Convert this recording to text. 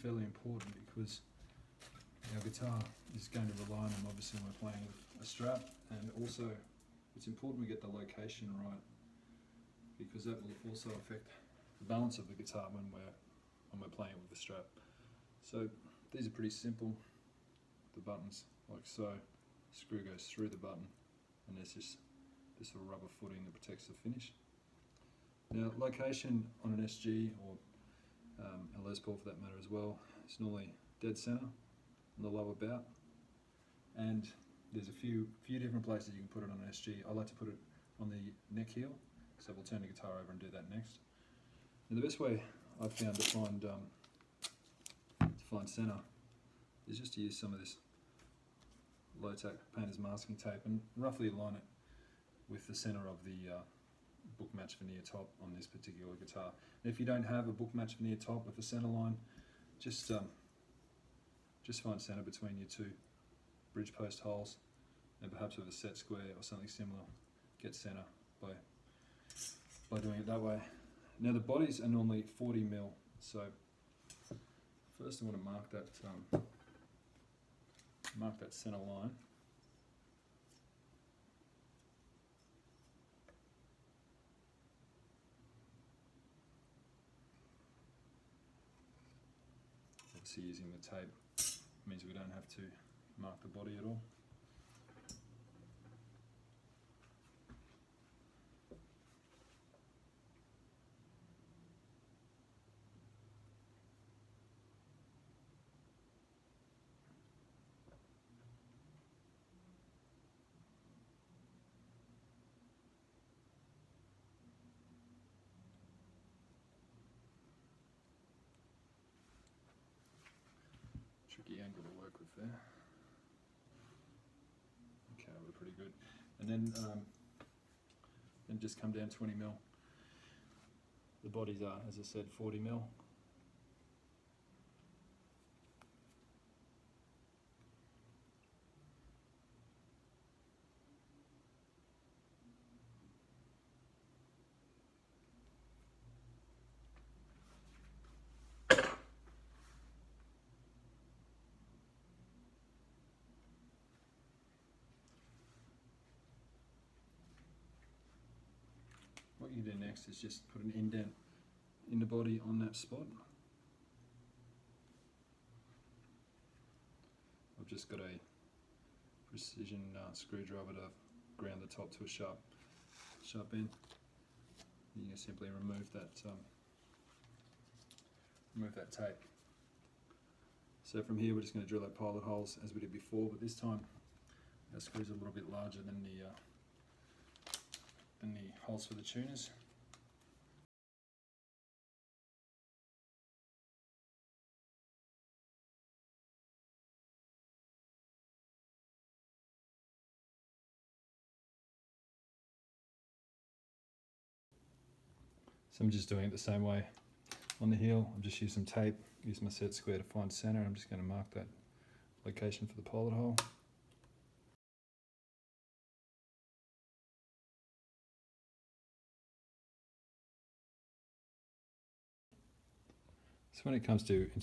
fairly important because our guitar is going to rely on them obviously when we're playing with a strap, and also it's important we get the location right because that will also affect the balance of the guitar when we're playing with the strap. So these are pretty simple. The buttons like so, screw goes through the button, and there's this little rubber footing that protects the finish. Now location on an SG or a Les Paul for that matter as well, it's normally dead center on the lower bout, and there's a few different places you can put it on an SG. I like to put it on the neck heel, so we'll turn the guitar over and do that next. Now the best way I've found to find center is just to use some of this low-tack painter's masking tape and roughly align it with the center of the book match veneer top on this particular guitar. And if you don't have a book match veneer top with a center line, just find center between your two bridge post holes, and perhaps with a set square or something similar, get center by doing it that way. Now the bodies are normally 40mm, so first I want to mark that center line. Obviously using the tape means we don't have to mark the body at all. Tricky angle to work with there. Okay, we're pretty good. And then just come down 20mm. The bodies are, as I said, 40mm. What you do next is just put an indent in the body on that spot. I've just got a precision screwdriver to ground the top to a sharp end. You can simply remove that tape. So from here we're just going to drill our pilot holes as we did before, but this time our screw's a little bit larger than the holes for the tuners. So I'm just doing it the same way on the heel. I've just used some tape, used my set square to find center. I'm just going to mark that location for the pilot hole. So when it comes to installing